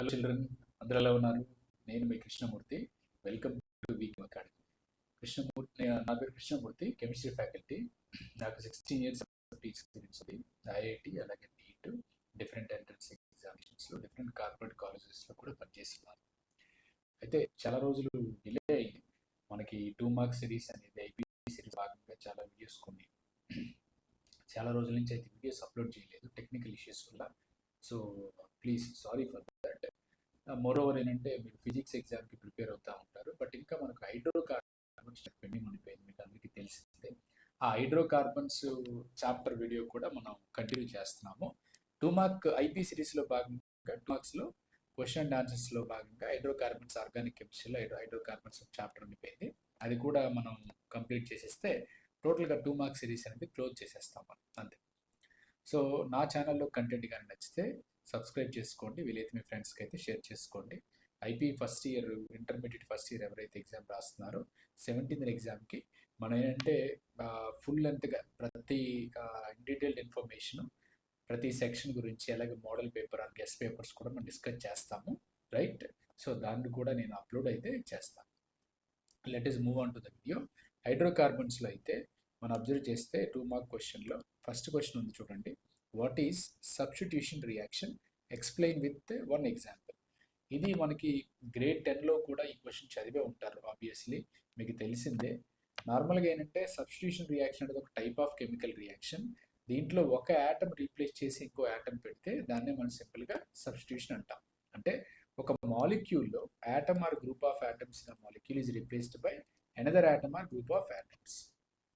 Hello children, అందరూ ఎలా ఉన్నారు? నేను మీ Krishnamurthy. Welcome to Week Academy. నా పేరు కృష్ణమూర్తి, కెమిస్ట్రీ ఫ్యాకల్టీ. నాకు 16 ఇయర్స్ ఎక్స్పీరియన్స్ ఉంది. ఐఐటి అలాగే నీట్, డిఫరెంట్ ఎంట్రన్స్ ఎగ్జామినేషన్స్లో, డిఫరెంట్ కార్పొరేట్ కాలేజెస్లో కూడా పనిచేస్తున్నాను. అయితే చాలా రోజులు డిలే అయ్యింది. మనకి 2 మార్క్స్ సిరీస్ అనేది ఐపీ సిరీస్ భాగంగా చాలా వీడియోస్ కొన్ని చాలా రోజుల నుంచి అయితే వీడియోస్ అప్లోడ్ చేయలేదు టెక్నికల్ ఇష్యూస్ వల్ల. So please sorry for that. Moreover ఏంటంటే మీరు ఫిజిక్స్ ఎగ్జామ్కి ప్రిపేర్ అవుతూ ఉంటారు, బట్ ఇంకా మనకు హైడ్రోకార్బన్స్ పెండింగ్ ఉండిపోయింది, మీకు అందరికీ తెలిసిందే. ఆ హైడ్రోకార్బన్స్ చాప్టర్ వీడియో కూడా మనం కంటిన్యూ చేస్తున్నాము. 2 మార్క్ ఐపీ సిరీస్లో భాగంగా 2 మార్క్స్లో క్వశ్చన్ అండ్ ఆన్సర్స్లో భాగంగా హైడ్రోకార్బన్స్ ఆర్గానిక్ కెమిస్ట్రీలో హైడ్రోకార్బన్స్ చాప్టర్ ఉండిపోయింది. అది కూడా మనం కంప్లీట్ చేసేస్తే టోటల్గా 2 మార్క్ సిరీస్ అనేది క్లోజ్ చేసేస్తాం మనం, అంతే. సో నా ఛానల్లో కంటెంట్ కానీ నచ్చితే సబ్స్క్రైబ్ చేసుకోండి, వీలైతే మీ ఫ్రెండ్స్కి అయితే షేర్ చేసుకోండి. IP first year, intermediate first year ఎవరైతే ఎగ్జామ్ రాస్తున్నారో 17th ఎగ్జామ్కి మనం ఏంటంటే ఫుల్ లెంత్గా ప్రతి డీటెయిల్డ్ ఇన్ఫర్మేషన్ ప్రతి సెక్షన్ గురించి, అలాగే model paper and guest papers కూడా మనం డిస్కస్ చేస్తాము, రైట్? సో దాన్ని కూడా నేను అప్లోడ్ అయితే చేస్తాను. Let us move on to the video. హైడ్రోకార్బన్స్లో అయితే మనం అబ్జర్వ్ చేస్తే 2 మార్క్ క్వశ్చన్లో ఫస్ట్ క్వశ్చన్ ఉంది చూడండి. What is substitution reaction, explain with 1 example. ఇది మనకి గ్రేడ్ 10లో కూడా ఈ క్వశ్చన్ చదివే ఉంటారు, ఆబ్వియస్లీ మీకు తెలిసిందే. నార్మల్గా ఏంటంటే సబ్స్టిట్యూషన్ రియాక్షన్ అనేది ఒక టైప్ ఆఫ్ కెమికల్ రియాక్షన్. దీంట్లో ఒక యాటమ్ రీప్లేస్ చేసి ఇంకో యాటమ్ పెడితే దాన్నే మనం సింపుల్గా సబ్స్టిట్యూషన్ అంటాం. అంటే ఒక మాలిక్యూల్లో atom or group of atoms in molecule is replaced by another atom or group of atoms.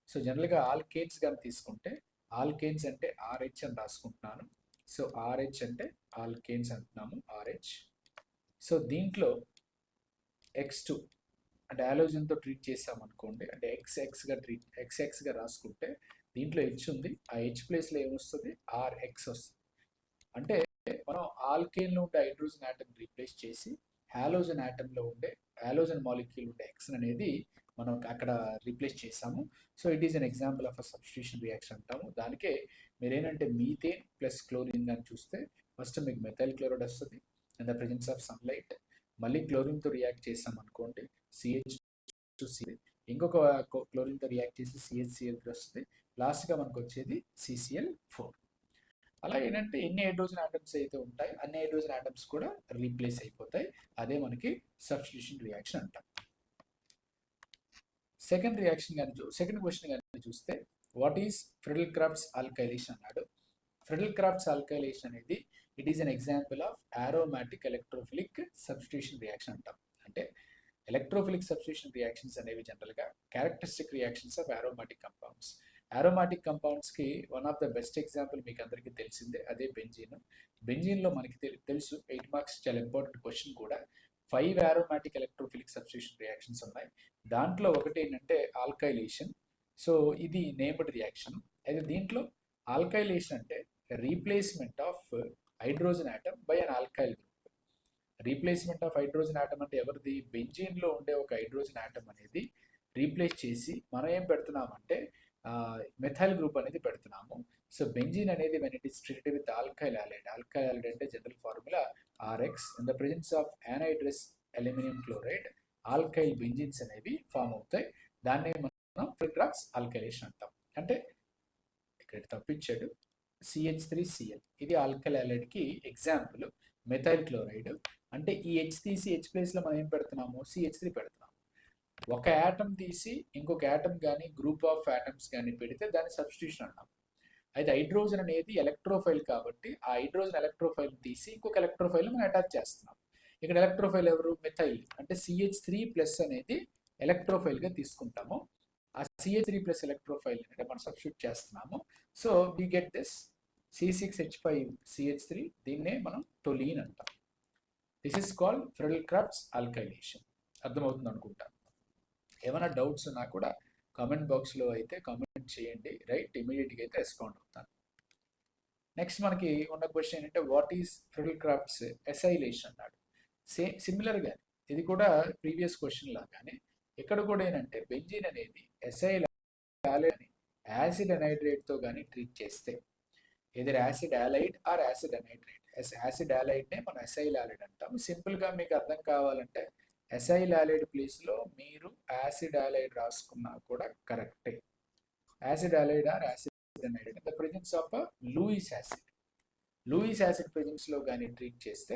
So జనరల్గా ఆల్కేన్స్ కానీ తీసుకుంటే, ఆల్కేన్స్ అంటే ఆర్హెచ్ అని రాసుకుంటున్నాను. సో ఆర్హెచ్ అంటే ఆల్కేన్స్ అంటున్నాము, ఆర్హెచ్. సో దీంట్లో X2 అంటే హాలోజన్తో ట్రీట్ చేసాం అనుకోండి, అంటే ఎక్స్ఎక్స్గా రాసుకుంటే దీంట్లో హెచ్ ఉంది, ఆ హెచ్ ప్లేస్లో ఏమొస్తుంది, ఆర్ఎక్స్ వస్తుంది. అంటే మనం ఆల్కేన్లో ఉండే హైడ్రోజన్ యాటమ్ రీప్లేస్ చేసి హాలోజన్ మాలిక్యూల్ ఉండే ఎక్స్ అనేది మనం అక్కడ రీప్లేస్ చేసాము. So it is an example of a substitution reaction అంటాము. దానికే మీరు ఏంటంటే మీథేన్ ప్లస్ క్లోరిన్ అని చూస్తే ఫస్ట్ మీకు మెథైల్ క్లోరైడ్ వస్తుంది in the presence of sunlight. మళ్ళీ క్లోరిన్తో రియాక్ట్ చేసాం అనుకోండి, CH2Cl, ఇంకొక క్లోరిన్తో రియాక్ట్ చేసి CHCl3 వస్తుంది. లాస్ట్గా మనకు వచ్చేది CCl4. అలా ఏంటంటే ఎన్ని హైడ్రోజన్ ఆటమ్స్ అయితే ఉంటాయి అన్ని హైడ్రోజన్ ఆటమ్స్ కూడా రీప్లేస్ అయిపోతాయి. అదే మనకి సబ్స్టిట్యూషన్ రియాక్షన్ అంటాం. సెకండ్ క్వశ్చన్ కానీ చూస్తే వాట్ ఈస్ ఫ్రెడెల్-క్రాఫ్ట్స్ ఆల్కైలేషన్ అన్నాడు. ఫ్రెడెల్-క్రాఫ్ట్స్ ఆల్కైలేషన్ అనేది it is an example of aromatic electrophilic substitution reaction అంటాం. అంటే ఎలక్ట్రోఫిలిక్ సబ్స్టిట్యూషన్ రియాక్షన్స్ అనేవి జనరల్గా characteristic reactions of aromatic compounds. Aromatic కంపౌండ్స్కి one of the best example మీకు అందరికీ తెలిసిందే, అదే బెంజీన్. బెంజీన్లో మనకి తెలుసు 8 మార్క్స్ చాలా ఇంపార్టెంట్ క్వశ్చన్ కూడా. 5 ఆరోమాటిక్ ఎలక్ట్రోఫిలిక్ సబ్స్టిట్యూషన్ రియాక్షన్స్ ఉన్నాయి. దాంట్లో ఒకటి ఏంటంటే ఆల్కైలేషన్. సో ఇది నేమ్డ్ రియాక్షన్. అయితే దీంట్లో ఆల్కైలేషన్ అంటే replacement of hydrogen atom by an alkyl group. Replacement of hydrogen atom అంటే ఎవరిది? బెంజీన్లో ఉండే ఒక హైడ్రోజన్ ఆటమ్ అనేది రీప్లేస్ చేసి మనం ఏం పెడుతున్నామంటే మెథైల్ గ్రూప్ అనేది పెడుతున్నాము. సో బెంజీన్ అనేది when it is treated with alkyl halide అంటే general formula RX, in the presence of anhydrous aluminium chloride alkyl benzenes అనేవి ఫామ్ అవుతాయి. దాన్ని మనం ఫ్రెడెల్-క్రాఫ్ట్స్ ఆల్కైలేషన్ అంటాం. అంటే ఇక్కడ తప్పించాడు CH3Cl, ఇది ఆల్కైల్ హాలైడ్కి ఎగ్జాంపుల్. మెథైల్ క్లోరైడ్ అంటే ఈ హెచ్ తీసి హెచ్ ప్లేస్లో మనం ఏం పెడుతున్నాము, CH3 పెడుతున్నాము. ఒక యాటమ్ తీసి ఇంకొక యాటమ్ కానీ గ్రూప్ ఆఫ్ యాటమ్స్ కానీ పెడితే దాన్ని సబ్స్టిట్యూషన్ అన్నాం. అయితే హైడ్రోజన్ అనేది ఎలక్ట్రోఫైల్ కాబట్టి ఆ హైడ్రోజన్ ఎలక్ట్రోఫైల్ తీసి ఇంకొక ఎలక్ట్రోఫైల్ మనం అటాచ్ చేస్తున్నాం. ఇక్కడ ఎలక్ట్రోఫైల్ ఎవరు? మెథైల్. అంటే CH3+ అనేది ఎలక్ట్రోఫైల్గా తీసుకుంటాము. ఆ CH3+ ఎలక్ట్రోఫైల్ అంటే మనం సబ్స్టిట్యూట్ చేస్తున్నాము. So we get this C6H5CH3, దీన్నే మనం టొలీన్ అంటాం. This is called Friedel Crafts alkylation. అర్థమవుతుంది అనుకుంటా. ఏమైనా డౌట్స్ ఉన్నా కూడా కామెంట్ బాక్స్లో అయితే కామెంట్ చేయండి, రైట్? ఇమీడియట్గా అయితే రెస్పాండ్ అవుతాను. నెక్స్ట్ మనకి ఉన్న క్వశ్చన్ ఏంటంటే వాట్ ఈస్ ఫ్రెడెల్-క్రాఫ్ట్స్ ఎసైలేషన్ అన్నాడు. సిమిలర్గా ఇది కూడా ప్రీవియస్ క్వశ్చన్ లాగానే ఇక్కడ కూడా ఏంటంటే బెంజీన్ అనేది ఎసైల్ యాసిడ్ అనైడ్రేట్తో కానీ ట్రీట్ చేస్తే either acid halide or acid anhydride. Acid హాలైడ్నే మనం ఎసైల్ హాలైడ్ అంటాం. సింపుల్గా మీకు అర్థం కావాలంటే ఎసైల్ హాలైడ్ ప్లేస్లో మీరు యాసిడ్ హాలైడ్ రాసుకున్నా కూడా కరెక్టే. Acid halide or acid anhydride in the presence of Lewis acid. Lewis acid ప్రెజెన్స్లో కానీ ట్రీట్ చేస్తే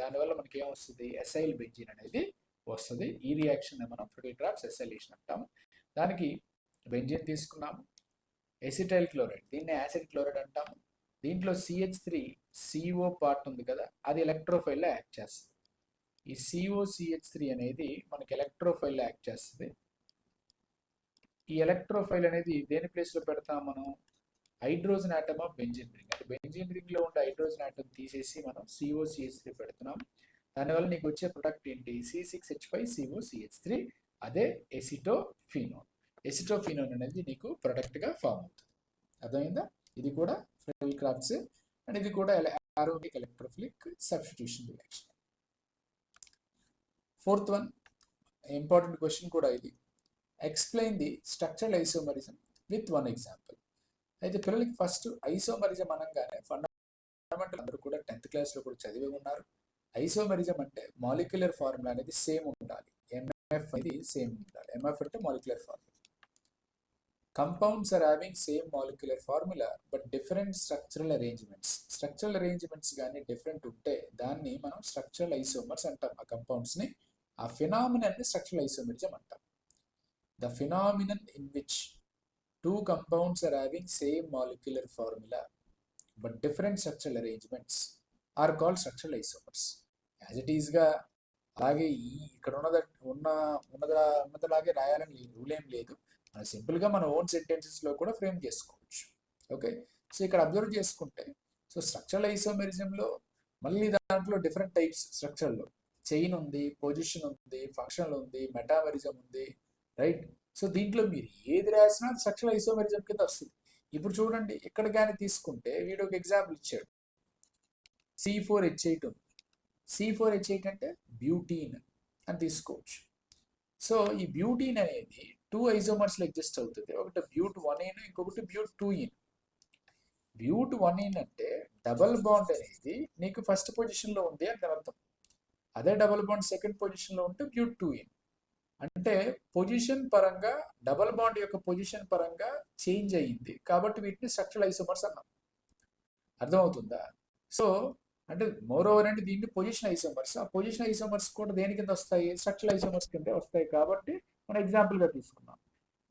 దానివల్ల మనకి ఏమొస్తుంది, ఎసైల్ బెంజీన్ అనేది వస్తుంది. ఈ రియాక్షన్ మనం ఫ్రిడిల్ డ్రాప్స్ ఎసైలేషన్ అంటాము. దానికి బెంజీన్ తీసుకున్నాము, ఎసిటైల్ క్లోరైడ్, దీన్ని యాసిడ్ క్లోరైడ్ అంటాము. దీంట్లో CH3 CO పార్ట్ ఉంది కదా, అది ఎలక్ట్రోఫైల్లో యాక్ట్ చేస్తుంది. ఈ COCH3 అనేది మనకి ఎలక్ట్రోఫైల్లో యాక్ట్ చేస్తుంది. ఈ ఎలక్ట్రోఫైల్ అనేది దేని ప్లేస్లో పెడతాం మనం, hydrogen atom of benzene ring. అంటే బెంజీన్ రింగ్లో ఉండే హైడ్రోజన్ ఆటమ్ తీసేసి మనం COCH3 పెడుతున్నాం. దానివల్ల నీకు వచ్చే ప్రొడక్ట్ ఏంటి, C6H5COCH3, అదే ఎసిటోఫినోన్. ఎసిటోఫినోన్ అనేది నీకు ప్రొడక్ట్గా ఫామ్ అవుతుంది. అర్థమైందా? ఇది కూడా ఫ్రిడిల్ క్రాఫ్ట్స్ అండ్ ఇది కూడా aromatic electrophilic substitution reaction. Fourth one, important question కూడా ఇది. Explain the structural isomerism with one example. అయితే పిల్లలకి ఫస్ట్ ఐసోమరిజం అనగానే ఫండమెంటల్ అందరూ కూడా 10th క్లాస్లో కూడా చదివి ఉన్నారు. ఐసోమరిజం అంటే మాలిక్యులర్ ఫార్ములా అనేది సేమ్ ఉండాలి. MF అనేది సేమ్ ఉండాలి. MF అంటే molecular formula. Compounds are having same molecular formula but different structural arrangements. Structural arrangements గానీ డిఫరెంట్ ఉంటే దాన్ని మనం స్ట్రక్చరల్ ఐసోమర్స్ అంటాం. ఆ కంపౌండ్స్ని, ఆ ఫినామినన్ని స్ట్రక్చరల్ ఐసోమరిజం అంటాం. The phenomenon in which two compounds are having same molecular formula but different structural arrangements are called structural isomers. As it is గా అలాగే ఇక్కడ ఉన్నదలాగే రాయాలని రూల్ ఏం లేదు. మనం సింపుల్గా మన ఓన్ సెంటెన్సెస్లో కూడా ఫ్రేమ్ చేసుకోవచ్చు. ఓకే, సో ఇక్కడ అబ్జర్వ్ చేసుకుంటే, సో స్ట్రక్చరల్ ఐసోమెరిజంలో మళ్ళీ దాంట్లో డిఫరెంట్ టైప్స్ స్ట్రక్చర్లో చైన్ ఉంది, పొజిషన్ ఉంది, ఫంక్షనల్ ఉంది, మెటామరిజం ఉంది, రైట్? సో దీంట్లో మీరు ఏది రాసినా స్ట్రక్చరల్ ఐసోమెరిజం కింద వస్తుంది. ఇప్పుడు చూడండి, ఇక్కడ కానీ తీసుకుంటే వీడు ఒక ఎగ్జాంపుల్ ఇచ్చాడు. C4H8 ఉంది. C4H8 అంటే బ్యూటీన్ అని తీసుకోవచ్చు. సో ఈ బ్యూటీన్ అనేది 2 ఐసోమర్స్లో ఎగ్జిస్ట్ అవుతుంది. ఒకటి బ్యూట్1ఈన్, ఇంకొకటి బ్యూట్2ఈన్. బ్యూట్1ఈన్ అంటే డబల్ బాండ్ అనేది నీకు ఫస్ట్ పొజిషన్లో ఉంది అని అర్థం. అదే డబల్ బాండ్ సెకండ్ పొజిషన్లో ఉంటే బ్యూట్2ఈన్. అంటే పొజిషన్ పరంగా డబల్ బాండ్ యొక్క పొజిషన్ పరంగా చేంజ్ అయ్యింది కాబట్టి వీటిని స్ట్రక్చరల్ ఐసోమర్స్ అన్నాం. అర్థమవుతుందా? సో అంటే మోర్ ఓవర్ అంటే దీన్ని పొజిషన్ ఐసోమర్స్. ఆ పొజిషన్ ఐసోమర్స్ కూడా దేని కింద వస్తాయి, స్ట్రక్చరల్ ఐసోమర్స్ కింద వస్తాయి. కాబట్టి మనం ఎగ్జాంపుల్గా తీసుకున్నాం.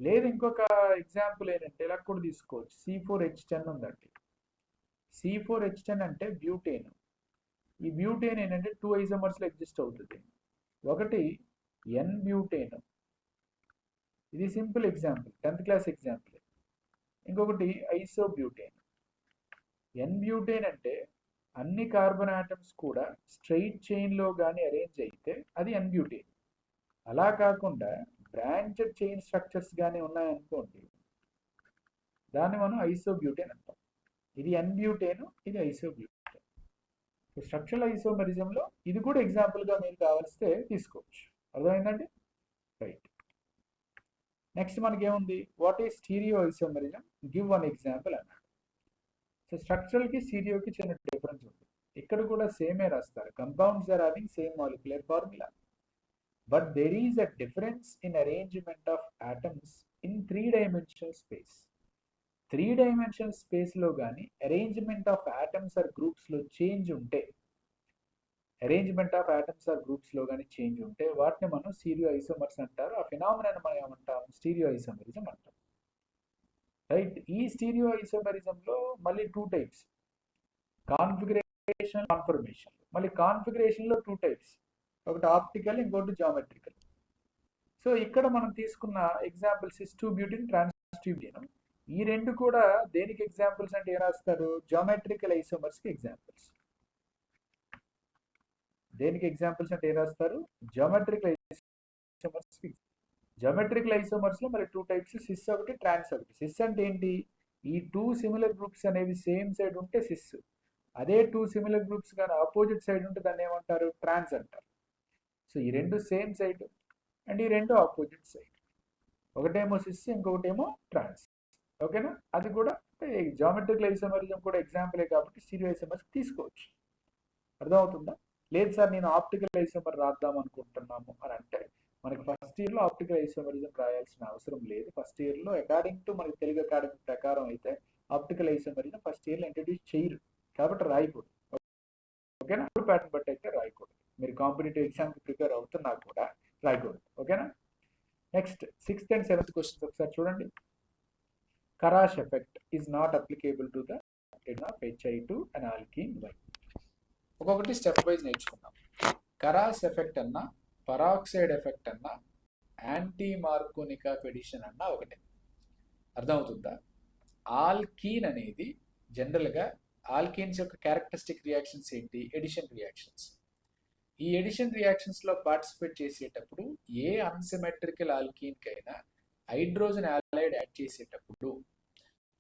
లేదు ఇంకొక ఎగ్జాంపుల్ ఏంటంటే ఇలా కూడా తీసుకోవచ్చు. C4H10 ఉందండి. C4H10 అంటే బ్యూటేన్. ఈ బ్యూటేన్ ఏంటంటే 2 ఐసోమర్స్లో ఎగ్జిస్ట్ అవుతుంది. ఒకటి N బ్యూటేన్, ఇది simple example, 10th class example. ఇంకొకటి ఐసోబ్యూటేన్. N బ్యూటేన్ అంటే అన్ని కార్బన్ ఆటమ్స్ కూడా స్ట్రైట్ చైన్లో కానీ అరేంజ్ అయితే అది N బ్యూటేన్. అలా కాకుండా బ్రాంచెడ్ చైన్ స్ట్రక్చర్స్ కానీ ఉన్నాయనుకోండి, దాన్ని మనం ఐసోబ్యూటేన్ అంటాం. ఇది N బ్యూటేన్, ఇది ఐసోబ్యూటేన్. స్ట్రక్చరల్ ఐసోమరిజంలో ఇది కూడా ఎగ్జాంపుల్గా మీరు కావలిస్తే తీసుకోవచ్చు. అర్థమైందండి? రైట్. నెక్స్ట్ మనకేముంది, what is stereo isomerism, give one example అన్నాడు. సో స్ట్రక్చరల్కి స్టీరియోకి చిన్న డిఫరెన్స్ ఉంది. ఇక్కడ కూడా సేమే రాస్తారు. Compounds are having same molecular formula but there is a difference in arrangement of atoms in 3-dimensional space. 3-dimensional స్పేస్లో కానీ అరేంజ్మెంట్ ఆఫ్ ఆటమ్స్ ఆర్ గ్రూప్స్లో చేంజ్ ఉంటే, కానీ చేంజ్ ఉంటే వాటిని మనం స్టీరియో ఐసోమర్స్ అంటారు. ఆ ఫినామినాని మనం ఏమంటాం, స్టీరియో ఐసోమరిజం అంటాం. రైట్. ఈ స్టీరియో ఐసోమరిజంలో మళ్ళీ 2 టైప్స్, కాన్ఫిగరేషన్, కాన్ఫర్మేషన్. మళ్ళీ కాన్ఫిగరేషన్లో 2 టైప్స్, ఒకటి ఆప్టికల్, ఇంకోటి జామెట్రికల్. సో ఇక్కడ మనం తీసుకున్న ఎగ్జాంపుల్ సిస్2-బ్యూటిన్, ట్రాన్స్2-బ్యూటిన్. ఈ రెండు కూడా దేనికి ఎగ్జాంపుల్స్ అంటే ఏం రాస్తారు, జామెట్రికల్ ఐసోమర్స్కి ఎగ్జాంపుల్స్. దేనికి ఎగ్జాంపుల్స్ అంటే ఏం రాస్తారు, జామెట్రికల్ ఐసోమర్స్కి. జామెట్రికల్ ఐసోమర్స్లో మరి 2 టైప్స్, సిస్ ఒకటి, ట్రాన్స్ ఒకటి. సిస్ అంటే ఏంటి, ఈ 2 సిమిలర్ గ్రూప్స్ అనేవి సేమ్ సైడ్ ఉంటే సిస్, అదే 2 సిమిలర్ గ్రూప్స్ కానీ ఆపోజిట్ సైడ్ ఉంటే దాన్ని ఏమంటారు, ట్రాన్స్ అంటారు. సో ఈ రెండు సేమ్ సైడ్ అండ్ ఈ రెండు ఆపోజిట్ సైడ్, ఒకటేమో సిస్ ఇంకొకటేమో ట్రాన్స్. ఓకేనా? అది కూడా జామెట్రికల్ ఐసోమరిజం కూడా ఎగ్జాంపులే కాబట్టి స్టీరియో ఐసోమర్స్ తీసుకోవచ్చు. అర్థమవుతుందా? లేదు సార్ నేను ఆప్టికల్ ఐసోమర్ రాద్దాం అనుకుంటున్నాము అని అంటే మనకి ఫస్ట్ ఇయర్లో ఆప్టికల్ ఐసోమరిజం రాయాల్సిన అవసరం లేదు. ఫస్ట్ ఇయర్లో అకార్డింగ్ టు మనకి తెలుగు అకాడమీ ప్రకారం అయితే ఆప్టికల్ ఐసోమరిజం ఫస్ట్ ఇయర్లో ఇంట్రడ్యూస్ చేయరు కాబట్టి రాయకూడదు. ఓకేనా? ప్యాటర్న్ బట్టి అయితే రాయకూడదు. మీరు కాంపిటేటివ్ ఎగ్జామ్కి ప్రిపేర్ అవుతున్నా కూడా రాయకూడదు. ఓకేనా? Next 6th and 7th questions ఒకసారి చూడండి. Karash effect is not applicable to the addition of HI to an alkene Y. ఒక్కొక్కటి స్టెప్ వైజ్ నేర్చుకుందాం. కరాష్ ఎఫెక్ట్ అన్నా, పరాక్సైడ్ ఎఫెక్ట్ అన్నా, యాంటీ మార్కోనిక్ ఆఫ్ ఎడిషన్ అన్నా ఒకటే. అర్థమవుతుందా? ఆల్కీన్ అనేది జనరల్గా ఆల్కీన్స్ యొక్క క్యారెక్టరిస్టిక్ రియాక్షన్స్ ఏంటి? Addition reactions. ఈ ఎడిషన్ రియాక్షన్స్లో పార్టిసిపేట్ చేసేటప్పుడు ఏ అన్సిమెట్రికల్ ఆల్కీన్కైనా హైడ్రోజన్ ఆలైడ్ యాడ్ చేసేటప్పుడు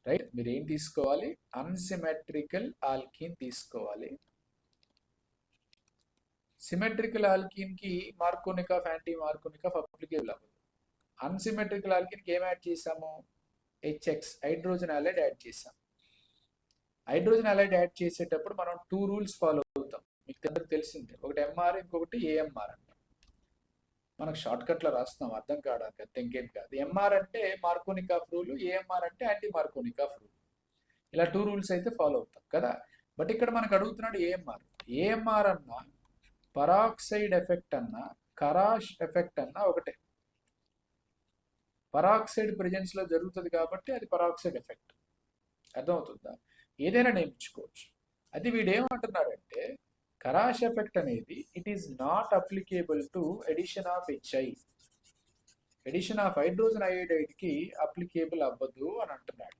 రైట్ మీరు ఏం తీసుకోవాలి? అన్సిమెట్రికల్ ఆల్కీన్ తీసుకోవాలి. సిమెట్రికల్ ఆల్కీన్కి Markovnikov, anti Markovnikov applicable అవ్వదు. అన్సిమెట్రికల్ ఆల్కీన్కి ఏం యాడ్ చేసాము? హెచ్ఎక్స్ హైడ్రోజన్ ఆలైడ్ యాడ్ చేసాం. హైడ్రోజన్ ఆలైడ్ యాడ్ చేసేటప్పుడు మనం 2 రూల్స్ ఫాలో అవుతాం. మీకు అందరికి తెలిసిందే. ఒకటి ఎంఆర్, ఇంకొకటి ఏఎంఆర్ అంటాం. మనకు షార్ట్ కట్లో రాస్తున్నాం అర్థం కావడానికి, అంతే ఇంకేం కాదు. ఎంఆర్ అంటే మార్కోనిక్ ఆఫ్ రూల్, ఏఎంఆర్ అంటే యాంటీ మార్కోనిక్ ఆఫ్ రూల్. ఇలా 2 రూల్స్ అయితే ఫాలో అవుతాం కదా. బట్ ఇక్కడ మనకు అడుగుతున్నాడు ఏఎంఆర్. ఏఎంఆర్ అన్నా, పరాక్సైడ్ ఎఫెక్ట్ అన్నా, కరాష్ ఎఫెక్ట్ అన్నా ఒకటే. పరాక్సైడ్ ప్రెజెన్స్ లో జరుగుతుంది కాబట్టి అది పరాక్సైడ్ ఎఫెక్ట్. అర్థమవుతుందా? ఏదైనా నేర్చుకోవచ్చు. అది వీడేమంటున్నాడంటే కరాష్ ఎఫెక్ట్ అనేది it is not applicable to addition of HI. Addition of hydrogen iodide కి అప్లికేబుల్ అవ్వదు అని అంటున్నాడు.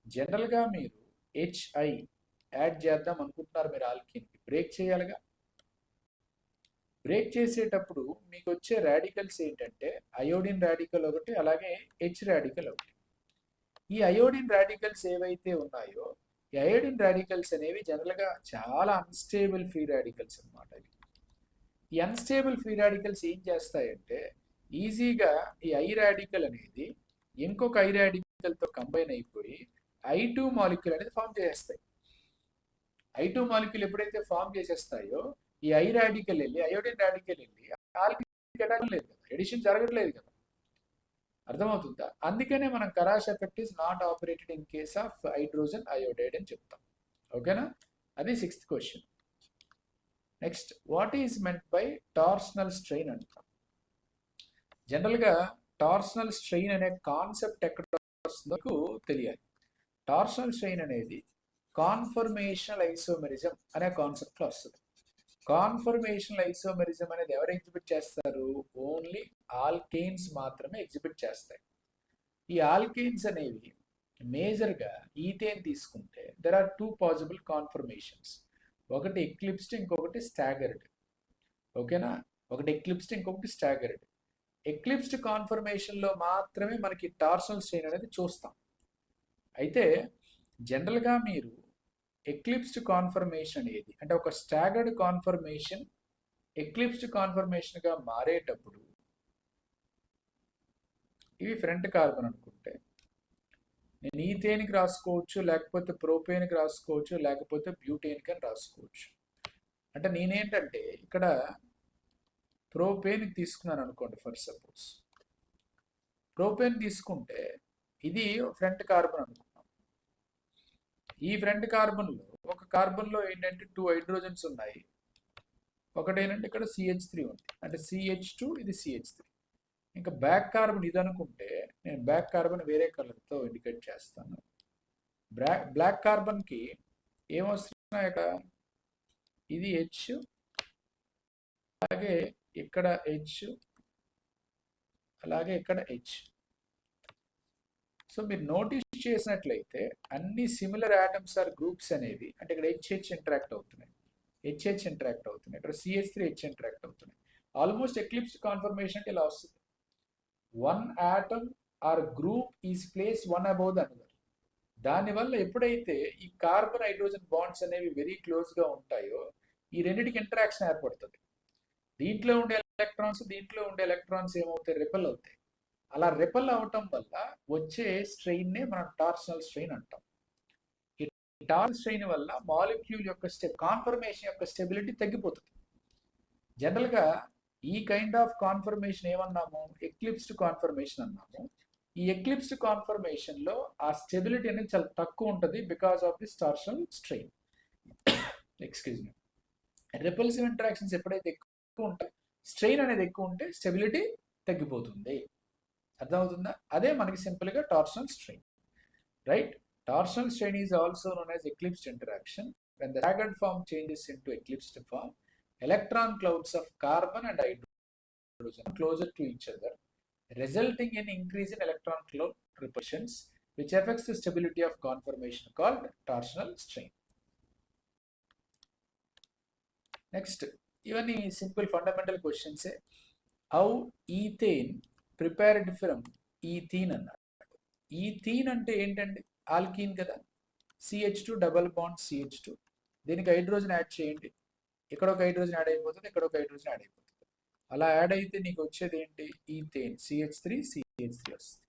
జనరల్ గా మీరు హెచ్ఐ యాడ్ చేద్దాం అనుకుంటున్నారు, మీరు ఆల్కీన్ కి బ్రేక్ చేయాలిగా. బ్రేక్ చేసేటప్పుడు మీకు వచ్చే రాడికల్స్ ఏంటంటే అయోడిన్ రాడికల్ ఒకటి, అలాగే హెచ్ రాడికల్ ఒకటి. ఈ అయోడిన్ రాడికల్స్ ఏవైతే ఉన్నాయో ఈ అయోడిన్ రాడికల్స్ అనేవి జనరల్గా చాలా అన్స్టేబుల్ ఫ్రీ రాడికల్స్ అనమాట. ఈ అన్స్టేబుల్ ఫ్రీ రాడికల్స్ ఏం చేస్తాయంటే ఈజీగా ఈ ఐ రాడికల్ అనేది ఇంకొక ఐ రాడికల్తో కంబైన్ అయిపోయి I2 మాలిక్యూల్ అనేది ఫామ్ చేసేస్తాయి. I2 మాలిక్యూల్ ఎప్పుడైతే ఫామ్ చేసేస్తాయో ఈ ఐ రాడికల్ వెళ్ళి అయోడిన్ రాడికల్ వెళ్ళి ఆల్కీన్ లేదు కదా, ఎడిషన్ జరగట్లేదు కదా. అర్థమవుతుందా? అందుకనే మనం Kharasch effect is not operated in case of hydrogen iodide అని చెప్తాం. ఓకేనా? అది 6th question. Next, what is meant by torsional strain అంటాం. జనరల్గా టార్షనల్ స్ట్రెయిన్ అనే కాన్సెప్ట్ ఎక్కడ వస్తుందో తెలియాలి. టార్షనల్ స్ట్రెయిన్ అనేది కాన్ఫర్మేషనల్ ఐసోమెరిజం అనే కాన్సెప్ట్లో వస్తుంది. కాన్ఫర్మేషనల్ ఐసోమెరిజం అనేది ఎవరు ఎగ్జిబిట్ చేస్తారు? ఓన్లీ ఆల్కేన్స్ మాత్రమే ఎగ్జిబిట్ చేస్తాయి. ఈ ఆల్కేన్స్ అనేవి మేజర్గా ఈథేన్ తీసుకుంటే దెర్ ఆర్ 2 పాసిబుల్ కాన్ఫర్మేషన్స్. ఒకటి ఎక్లిప్స్డ్, ఇంకొకటి స్టాగర్డ్. ఓకేనా? ఒకటి ఎక్లిప్స్డ్, ఇంకొకటి స్టాగర్డ్. ఎక్లిప్స్డ్ కాన్ఫర్మేషన్లో మాత్రమే మనకి టార్షనల్ స్ట్రెయిన్ అనేది చూస్తాం. అయితే జనరల్గా మీరు ఎక్లిప్స్డ్ కాన్ఫర్మేషన్ అనేది అంటే ఒక స్టాగర్డ్ కాన్ఫర్మేషన్ ఎక్లిప్స్డ్ కాన్ఫర్మేషన్గా మారేటప్పుడు ఇవి ఫ్రంట్ కార్బన్ అనుకుంటే నేను ఈథేన్కి రాసుకోవచ్చు, లేకపోతే ప్రోపేన్కి రాసుకోవచ్చు, లేకపోతే బ్యూటేన్కి అని రాసుకోవచ్చు. అంటే నేనేంటంటే ఇక్కడ ప్రోపేన్కి తీసుకున్నాను అనుకోండి. ఫర్ సపోజ్ ప్రోపేన్ తీసుకుంటే ఇది ఫ్రంట్ కార్బన్ అనుకుంటాం. ఈ ఫ్రంట్ కార్బన్లో ఒక కార్బన్లో ఏంటంటే 2 హైడ్రోజన్స్ ఉన్నాయి. ఒకటి ఏంటంటే ఇక్కడ CH3 ఉంది, అంటే CH2, ఇది CH3. ఇంకా బ్యాక్ కార్బన్ ఇది అనుకుంటే నేను బ్యాక్ కార్బన్ వేరే కలర్తో ఇండికేట్ చేస్తాను. బ్లాక్ కార్బన్కి ఏమొస్తున్నాయి? ఇక్కడ ఇది H, అలాగే ఇక్కడ H, అలాగే ఇక్కడ H. సో మీరు నోటీస్ చేసినట్లయితే అన్ని సిమిలర్ ఆటమ్స్ ఆర్ గ్రూప్స్ అనేవి అంటే ఇక్కడ HH ఇంటరాక్ట్ అవుతున్నాయి, HH ఇంటరాక్ట్ అవుతున్నాయి, ఇక్కడ CH3H ఇంటరాక్ట్ అవుతున్నాయి. ఆల్మోస్ట్ ఎక్లిప్స్డ్ కాన్ఫర్మేషన్ అంటే ఇలా వస్తుంది. 1 atom or group is place 1 above the other. దానివల్ల ఎప్పుడైతే ఈ కార్బన్ హైడ్రోజన్ బాండ్స్ అనేవి వెరీ క్లోజ్గా ఉంటాయో ఈ రెండింటికి ఇంటరాక్షన్ ఏర్పడుతుంది. దీంట్లో ఉండే ఎలక్ట్రాన్స్ ఏమవుతాయి? రిపెల్ అవుతాయి. అలా రిపెల్ అవటం వల్ల వచ్చే స్ట్రెయిన్నే మనం టార్షనల్ స్ట్రెయిన్ అంటాం. టార్షన్ స్ట్రెయిన్ వల్ల మాలిక్యూల్ యొక్క కాన్ఫర్మేషన్ యొక్క స్టెబిలిటీ తగ్గిపోతుంది. జనరల్గా ఈ కైండ్ ఆఫ్ కాన్ఫర్మేషన్ ఏమన్నాము, ఎక్లిప్స్డ్ కాన్ఫర్మేషన్ అన్నాము. ఈ ఎక్లిప్స్డ్ కాన్ఫర్మేషన్లో ఆ స్టెబిలిటీ అనేది చాలా తక్కువ ఉంటుంది because of this torsional strain. Excuse me. Repulsive interactions ఎప్పుడైతే ఎక్కువ ఉంటాయి, స్ట్రెయిన్ అనేది ఎక్కువ ఉంటే స్టెబిలిటీ తగ్గిపోతుంది. అర్థమవుతుందా? అదే మనకి సింపుల్గా torsional strain, right? Torsional strain is also known as eclipsed interaction. When the staggered form changes into eclipsed form, electron clouds of carbon and hydrogen are closer to each other, resulting in increase in electron cloud repulsions, which affects the stability of conformation called torsional strain. Next, even simple fundamental questions say, how ethane prepared from ethene అన్నారు. Ethene అంటే ఏంటండి? Alkyne కదా, CH2 double bond CH2, దీనికి hydrogen add చేయండి, ఇక్కడ ఒక hydrogen add అయిపోతుంది, ఇక్కడ ఒక హైడ్రోజన్ యాడ్ అయిపోతుంది. అలా యాడ్ అయితే నీకు వచ్చేది ఏంటి? ఈథేన్, CH3 వస్తుంది.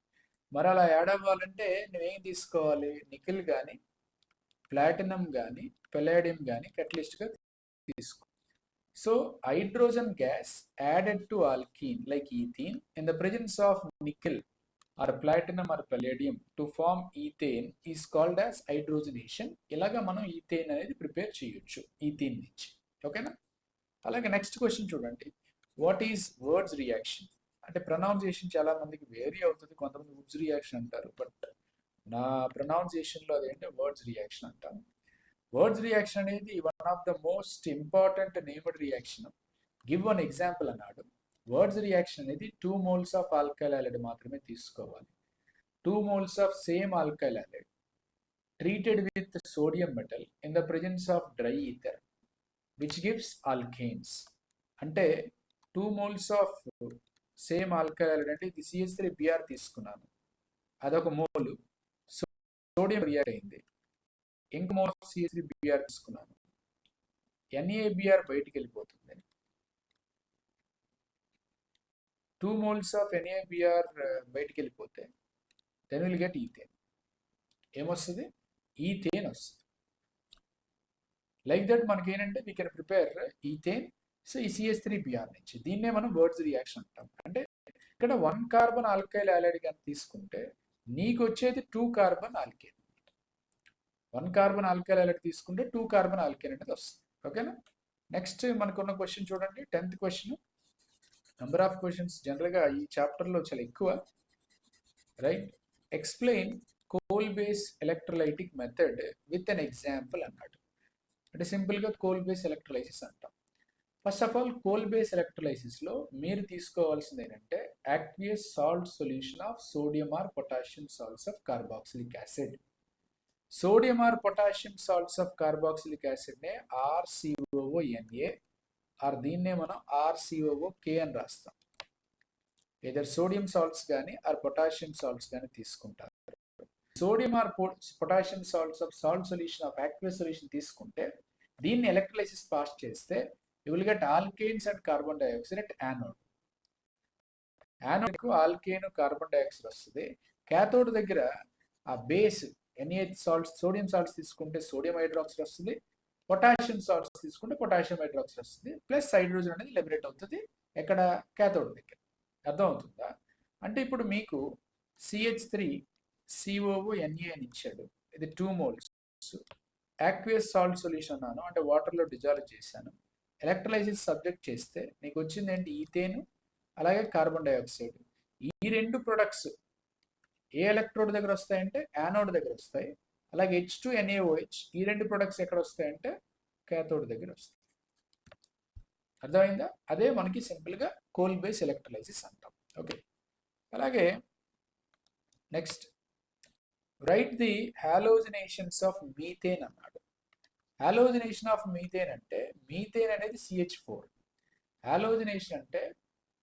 మరి అలా యాడ్ అవ్వాలంటే నువ్వేం తీసుకోవాలి? నికెల్ కానీ, ప్లాటినం కానీ, పెలాడియం కానీ కెటలిస్ట్గా తీసుకో. So hydrogen gas added to alkyne like ethene in the presence of nickel or platinum or palladium to form ethane is called as hydrogenation. ఇలాగా మనం ఈథేన్ అనేది ప్రిపేర్ చేయొచ్చు ఈథేన్ నుంచి. ఓకేనా? అలాగే నెక్స్ట్ క్వశ్చన్ చూడండి, వాట్ ఈజ్ వర్డ్స్ రియాక్షన్ అంటే pronunciation చాలా మందికి వేరీ అవుతుంది, కొంతమంది వుడ్స్ రియాక్షన్ అంటారు, బట్ నా ప్రొనౌన్సియేషన్లో అదేంటే వర్డ్స్ రియాక్షన్ అంటాను. వర్డ్స్ రియాక్షన్ అనేది one of the most important named reaction. Give one example అన్నాడు. వర్డ్స్ రియాక్షన్ అనేది 2 moles ఆఫ్ ఆల్కైల్ హాలైడ్ మాత్రమే తీసుకోవాలి. 2 moles of same alkyl halide treated with sodium metal in the presence of dry ether which gives alkanes. అంటే 2 moles of same alkyl halide అంటే ఇది CH3Br తీసుకున్నాను, అదొక mole sodium react అయింది. ఇంక mole CH3Br తీసుకున్నాను, NaBr బయటికి వెళ్ళిపోతుంది. 2 moles ఆఫ్ NaBr బయటికి వెళ్ళిపోతే దెన్ విల్ గెట్ ఈథేన్. ఏమొస్తుంది? ఈథేన్ వస్తుంది. లైక్ దట్ మనకి ఏంటంటే we can prepare ethane. So ఈ CH3Br నుంచి దీన్నే మనం వర్డ్స్ రియాక్షన్ అంటాం. అంటే ఇక్కడ 1 కార్బన్ ఆల్కైల్ హాలైడ్ కానీ తీసుకుంటే నీకు వచ్చేది 2 carbon alkane. 1 carbon alkyl halide తీసుకుంటే 2 కార్బన్ ఆల్కేన్ అనేది వస్తుంది. ఓకేనా? నెక్స్ట్ మనకున్న క్వశ్చన్ చూడండి, 10th question. Number of questions జనరల్గా ఈ చాప్టర్లో చాలా ఎక్కువ, right? Explain Kolbe's electrolytic method with an example అన్నాడు. అంటే సింపుల్గా కోల్ బేస్ ఎలక్ట్రోలైసిస్ అంటాం. First of all Kolbe's ఎలక్ట్రోలైసిస్లో మీరు తీసుకోవాల్సింది ఏంటంటే aqueous salt solution of sodium or potassium salts of carboxylic acid. Sodium or potassium salts of carboxylic యాసిడ్నే RCOONA or దీన్నే మనం RCOOK అని రాస్తాం. ఏదర్ సోడియం సాల్ట్స్ కానీ ఆర్ పొటాషియం సాల్ట్స్ కానీ తీసుకుంటారు. Sodium or potassium salts of salt solution of aqueous solution తీసుకుంటే దీన్ని ఎలక్ట్రోలైసిస్ పాస్ చేస్తే you will get alkanes and carbon dioxide at anode. యానోడ్కు ఆల్కేన్ కార్బన్ డైఆక్సైడ్ వస్తుంది. క్యాథోడ్ దగ్గర ఆ base NaH salts sodium salts తీసుకుంటే సోడియం హైడ్రాక్సైడ్ వస్తుంది, potassium salts తీసుకుంటే పొటాషియం హైడ్రాక్సైడ్ వస్తుంది, ప్లస్ హైడ్రోజన్ అనేది లిబరేట్ అవుతుంది ఎక్కడ? క్యాథోడ్ దగ్గర. అర్థమవుతుందా? అంటే ఇప్పుడు మీకు CH3COONA అని ఇచ్చాడు, ఇది 2 moles. యాక్వియస్ సాల్ట్ సొల్యూషన్ అన్నాను అంటే వాటర్లో డిజాల్వ్ చేశాను, ఎలక్ట్రోలైసిస్ సబ్జెక్ట్ చేస్తే నీకు వచ్చింది ఏంటి? ఈథేన్ అలాగే కార్బన్ డైఆక్సైడ్. ఈ 2 ప్రొడక్ట్స్ ఏ ఎలక్ట్రోడ్ దగ్గర వస్తాయంటే యానోడ్ దగ్గర వస్తాయి. అలాగే H2NaOH ఈ 2 ప్రొడక్ట్స్ ఎక్కడ వస్తాయంటే క్యాథోడ్ దగ్గర వస్తాయి. అర్థమైందా? అదే మనకి సింపుల్గా కోల్ బేస్ ఎలక్ట్రోలైసిస్ అంటాం. ఓకే, అలాగే next right the halogenations of methane అన్నాడు. హాలోజినేషన్ ఆఫ్ మీథేన్ అంటే మీథేన్ అనేది CH4. హాలోజినేషన్ అంటే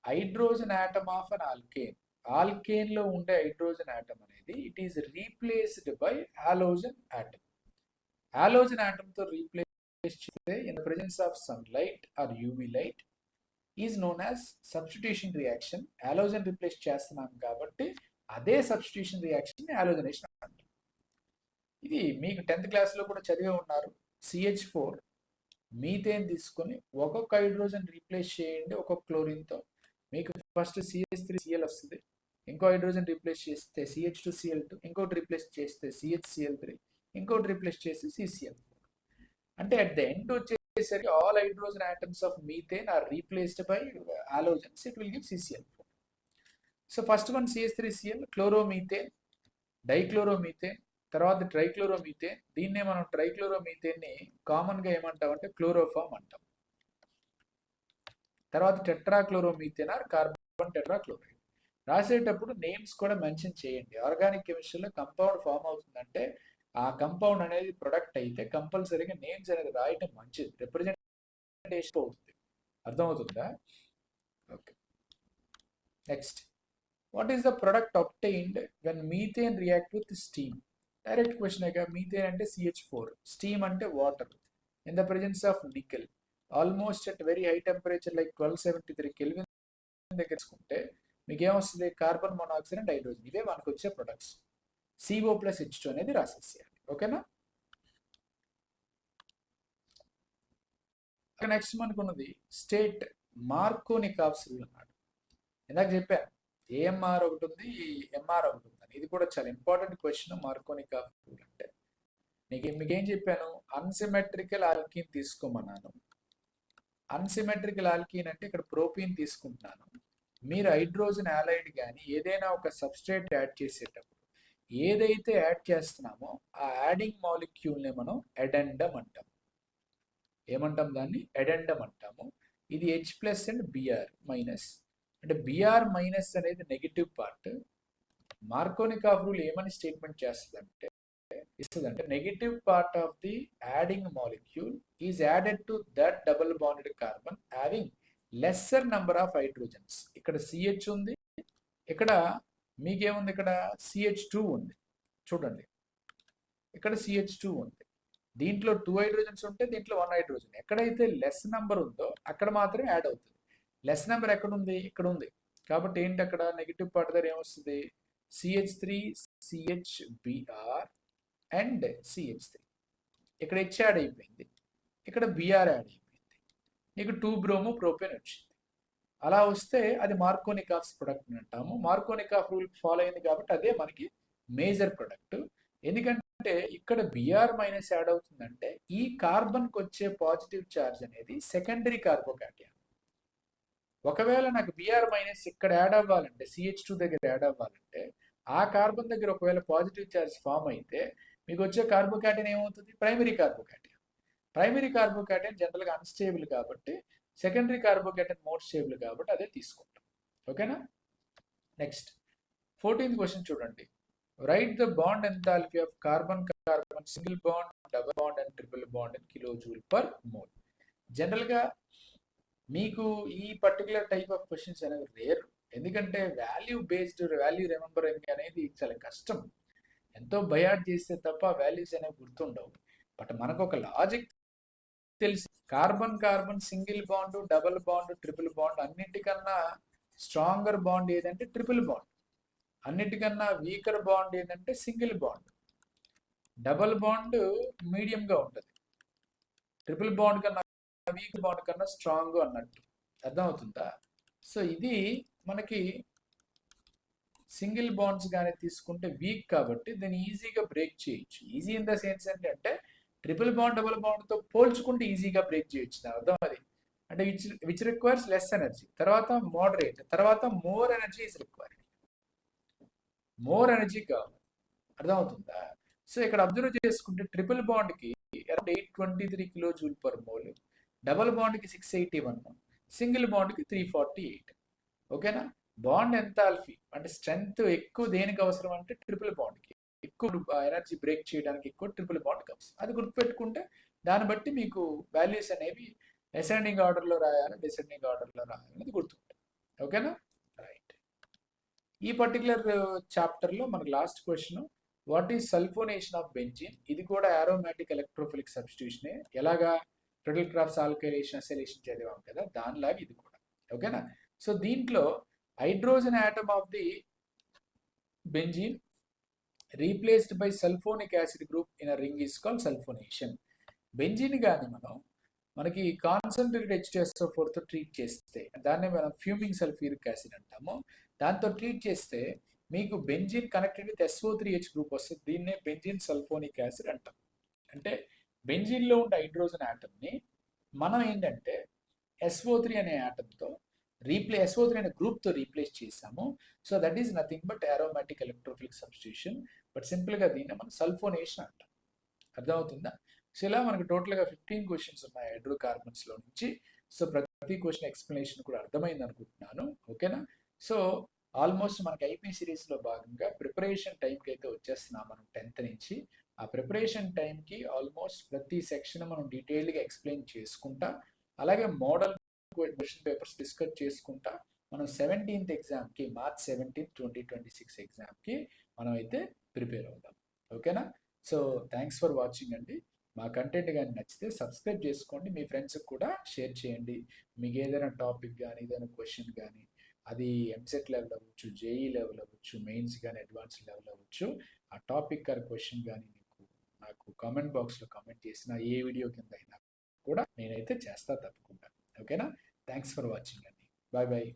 hydrogen atom of an alkane. ఆల్కేన్లో ఉండే హైడ్రోజన్ ఆటమ్ అనేది it is replaced by halogen atom. Halogen ఆటమ్తో రీప్లేస్ చేస్తే in the presence of sunlight or UV light is known as substitution reaction. Halogen replace చేస్తున్నాం కాబట్టి అదే substitution reaction halogenation అంటాం. ఇది మీకు 10th క్లాస్లో కూడా చదివే ఉన్నారు. CH4 మీథేన్ తీసుకొని ఒక్కొక్క హైడ్రోజన్ రీప్లేస్ చేయండి ఒక్కొక్క క్లోరిన్తో. మీకు ఫస్ట్ CH3Cl వస్తుంది, ఇంకో హైడ్రోజన్ రీప్లేస్ చేస్తే CH2Cl2, ఇంకోటి రీప్లేస్ చేస్తే CHCl3, ఇంకోటి రీప్లేస్ చేస్తే CCl4. అంటే అట్ ద ఎండ్ వచ్చేసరికి all hydrogen atoms of methane are replaced by halogens. It will give CCl4. So first one CH3Cl, chloromethane, dichloromethane, తర్వాత ట్రైక్లోరోమీథేన్. దీన్నే మనం ట్రైక్లోరోమీథేన్ని కామన్గా ఏమంటాం అంటే క్లోరోఫామ్ అంటాం. తర్వాత టెట్రాక్లోరోమీథేన్ ఆర్ కార్బన్ టెట్రాక్లోరైడ్. రాసేటప్పుడు నేమ్స్ కూడా మెన్షన్ చేయండి. ఆర్గానిక్ కెమిస్ట్రీలో కంపౌండ్ ఫామ్ అవుతుందంటే ఆ కంపౌండ్ అనేది ప్రొడక్ట్ అయితే కంపల్సరీగా నేమ్స్ అనేది రాయటం మంచిది, రిప్రజెంటేషన్ అవుతుంది. అర్థమవుతుందా? Okay. Next, what is the product obtained when methane react with steam? Direct question. Methane అంటే CH4, స్టీమ్ అంటే water, in the presence of nickel almost at very high temperature like 1273 kelvin దగ్గర తీసుకుంటే మీకు ఏమొస్తుంది? Carbon monoxide and hydrogen. ఇవే మనకు వచ్చే products. CO+H2 అనేది రాసేసేయాలి. ఓకేనా? నెక్స్ట్ మనకున్నది స్టేట్ మార్కోనికావ్స్ రూల్ అన్నాడు. ఇందాక చెప్పాను AMR ఒకటి ఉంది, MR ఒకటి ఉంది. ఇది కూడా చాలా ఇంపార్టెంట్ క్వశ్చన్. మార్కోనికావ్ రూల్ అంటే మీకేం చెప్పాను? అన్సిమెట్రికల్ ఆల్కీన్ తీసుకోమన్నాను. అన్సిమెట్రికల్ ఆల్కీన్ అంటే ఇక్కడ ప్రోపీన్ తీసుకుంటున్నాను. మీరు హైడ్రోజన్ ఆలైడ్ కానీ ఏదైనా ఒక సబ్స్ట్రేట్ యాడ్ చేసేటప్పుడు ఏదైతే యాడ్ చేస్తున్నామో ఆ యాడింగ్ మాలిక్యూల్ని మనం ఎడెండమ్ అంటాం. ఏమంటాం దాన్ని? ఎడెండమ్ అంటాము. ఇది H+ అండ్ Br-. అంటే Br- అనేది నెగిటివ్ పార్ట్. మార్కోనికావ్ రూల్ ఏమని స్టేట్మెంట్ చేస్తుందంటే negative part of the adding molecule is added to that double bonded carbon having lesser number of hydrogens. ఇక్కడ CH ఉంది, ఇక్కడ మీకేముంది? ఇక్కడ CH2 ఉంది. చూడండి, ఇక్కడ CH2 ఉంది. దీంట్లో 2 హైడ్రోజన్స్ ఉంటే దీంట్లో 1 హైడ్రోజన్. ఎక్కడైతే లెస్ నెంబర్ ఉందో అక్కడ మాత్రమే యాడ్ అవుతుంది. లెస్ నెంబర్ ఎక్కడ ఉంది? ఇక్కడ ఉంది. కాబట్టి ఏంటి అక్కడ నెగిటివ్ పార్ట్ దగ్గర ఏమొస్తుంది? CH3, CHBr and CH3. ఇక్కడ H యాడ్ అయిపోయింది, ఇక్కడ Br యాడ్ అయిపోయింది. నీకు 2 బ్రోమో ప్రోపేన్ వచ్చింది. అలా వస్తే అది మార్కోనికావ్స్ ప్రొడక్ట్ అని అంటాము. మార్కోనికావ్ రూల్ ఫాలో అయింది కాబట్టి అదే మనకి మేజర్ ప్రొడక్ట్. ఎందుకంటే ఇక్కడ Br- యాడ్ అవుతుందంటే ఈ కార్బన్కి వచ్చే పాజిటివ్ ఛార్జ్ అనేది సెకండరీ కార్బోకాటయాన్. ఒకవేళ నాకు Br- ఇక్కడ యాడ్ అవ్వాలంటే CH2 దగ్గర యాడ్ అవ్వాలంటే ఆ కార్బన్ దగ్గర ఒకవేళ పాజిటివ్ ఛార్జ్ ఫామ్ అయితే మీకు వచ్చే కార్బోకాటయాన్ ఏమవుతుంది? Primary carbocation. ప్రైమరీ కార్బోకాటయాన్ జనరల్గా అన్స్టేబుల్ కాబట్టి సెకండరీ కార్బోకాటయాన్ మోర్ స్టేబుల్ కాబట్టి అదే తీసుకుంటాం. ఓకేనా? నెక్స్ట్ 14th క్వశ్చన్ చూడండి. Right the bond enthalpy of carbon carbon single bond, double bond and triple bond in kJ/mol. జనరల్గా మీకు ఈ పర్టికులర్ టైప్ ఆఫ్ క్వశ్చన్స్ అనేవి రేర్. ఎందుకంటే వాల్యూ బేస్డ్ వాల్యూ రిమెంబరింగ్ అనేది చాలా కష్టం. ఎంతో బయాడ్ చేస్తే తప్ప వాల్యూస్ అనేవి గుర్తుండవు. బట్ మనకు ఒక లాజిక్ తెలిసి carbon carbon single bond, double bond, triple bond అన్నిటికన్నా స్ట్రాంగర్ బాండ్ ఏదంటే ట్రిపుల్ బాండ్. అన్నిటికన్నా వీకర్ బాండ్ ఏంటంటే సింగిల్ బాండ్. డబుల్ బాండ్ మీడియంగా ఉంటుంది, ట్రిపుల్ బాండ్ కన్నా వీక్ బాండ్ కన్నా స్ట్రాంగ్ అన్నట్టు. అర్థమవుతుందా? సో ఇది మనకి సింగిల్ బాండ్స్ కానీ తీసుకుంటే వీక్ కాబట్టి దీన్ని ఈజీగా బ్రేక్ చేయొచ్చు. ఈజీ ఇన్ ద సెన్స్ ఏంటంటే ట్రిపుల్ బాండ్ డబుల్ బాండ్తో పోల్చుకుంటే ఈజీగా బ్రేక్ చేయొచ్చు. అర్థం అది అంటే విచ్ రిక్వైర్స్ లెస్ ఎనర్జీ, తర్వాత మోడరేట్, తర్వాత more energy is required. More energy కావాలి. అర్థమవుతుందా? సో ఇక్కడ అబ్జర్వ్ చేసుకుంటే ట్రిపుల్ బాండ్కి అరౌండ్ 823 kJ/mol, డబుల్ బాండ్కి 681, సింగిల్ బాండ్కి 348. ఓకేనా? బాండ్ ఎంథాల్పీ అంటే స్ట్రెంగ్త్ ఎక్కువ దేనికి అవసరం అంటే ట్రిపుల్ బాండ్కి. ఎక్కువ ఎనర్జీ బ్రేక్ చేయడానికి ఎక్కువ ట్రిపుల్ బాండ్కి అవసరం. అది గుర్తుపెట్టుకుంటే దాన్ని బట్టి మీకు వాల్యూస్ అనేవి అసెండింగ్ ఆర్డర్లో రాయాలి, డిసెండింగ్ ఆర్డర్లో రాయాలి అనేది గుర్తుంటుంది. ఓకేనా? రైట్. ఈ పర్టికులర్ చాప్టర్లో మనకు last question, what is sulphonation of benzene? ఇది కూడా ఆరోమాటిక్ ఎలక్ట్రోఫిలిక్ సబ్స్టిట్యూషనే. ఎలాగా? క్రెడిల్క్రాఫ్ట్స్ ఆల్కైలేషన్ అసైలేషన్ చదివాం కదా, దానిలాగా ఇది కూడా. ఓకేనా? సో దీంట్లో hydrogen atom of the benzene replaced by sulphonic acid group in a ring is called sulphonation. Benzene కానీ మనకి కాన్సన్ట్రేటెడ్ H2SO4 తో ట్రీట్ చేస్తే దాన్నే మనం ఫ్యూమింగ్ సల్ఫ్యూరిక్ యాసిడ్ అంటాము. దాంతో ట్రీట్ చేస్తే మీకు benzene connected with SO3H group వస్తుంది. దీన్నే బెంజిన్ సల్ఫోనిక్ యాసిడ్ అంటాం. అంటే బెంజిన్లో ఉండే హైడ్రోజన్ ఆటమ్ని మనం ఏంటంటే SO3 అనే ఆటంతో SO3 అనే గ్రూప్తో రీప్లేస్ చేసాము. So that is nothing but aromatic electrophilic substitution. But సింపుల్గా దీన్ని మనం సల్ఫోనేషన్ అంటాం. అర్థమవుతుందా? సో ఇలా మనకు టోటల్గా 15 క్వశ్చన్స్ ఉన్నాయి హైడ్రోకార్బన్స్లో నుంచి. సో ప్రతి క్వశ్చన్ ఎక్స్ప్లెనేషన్ కూడా అర్థమైంది అనుకుంటున్నాను. ఓకేనా? సో ఆల్మోస్ట్ మనకి ఐపీ సిరీస్లో భాగంగా ప్రిపరేషన్ టైంకి అయితే వచ్చేస్తున్నాం మనం 10th నుంచి. ఆ ప్రిపరేషన్ టైంకి ఆల్మోస్ట్ ప్రతి సెక్షన్ మనం డీటెయిల్డ్గా ఎక్స్ప్లెయిన్ చేసుకుంటా, అలాగే మోడల్ క్వశ్చన్ పేపర్స్ డిస్కస్ చేసుకుంటా మనం 17th ఎగ్జామ్కి March 17, 2026 ఎగ్జామ్కి మనం అయితే ప్రిపేర్ అవుతాం. ఓకేనా? సో థ్యాంక్స్ ఫర్ వాచింగ్ అండి. మా కంటెంట్ కానీ నచ్చితే సబ్స్క్రైబ్ చేసుకోండి, మీ ఫ్రెండ్స్కి కూడా షేర్ చేయండి. మీకు ఏదైనా టాపిక్ కానీ ఏదైనా క్వశ్చన్ కానీ, అది ఎంసెట్ లెవెల్ అవ్వచ్చు, జేఈ లెవెల్ అవ్వచ్చు, మెయిన్స్ కానీ అడ్వాన్స్ లెవెల్ అవ్వచ్చు, ఆ టాపిక్ ఆర్ క్వశ్చన్ కానీ నాకు కామెంట్ బాక్స్లో కామెంట్ చేసిన ఏ వీడియో కింద అయినా కూడా నేనైతే చేస్తా తప్పకుండా. ఓకేనా? థ్యాంక్స్ ఫర్ వాచింగ్ అండి. Bye bye.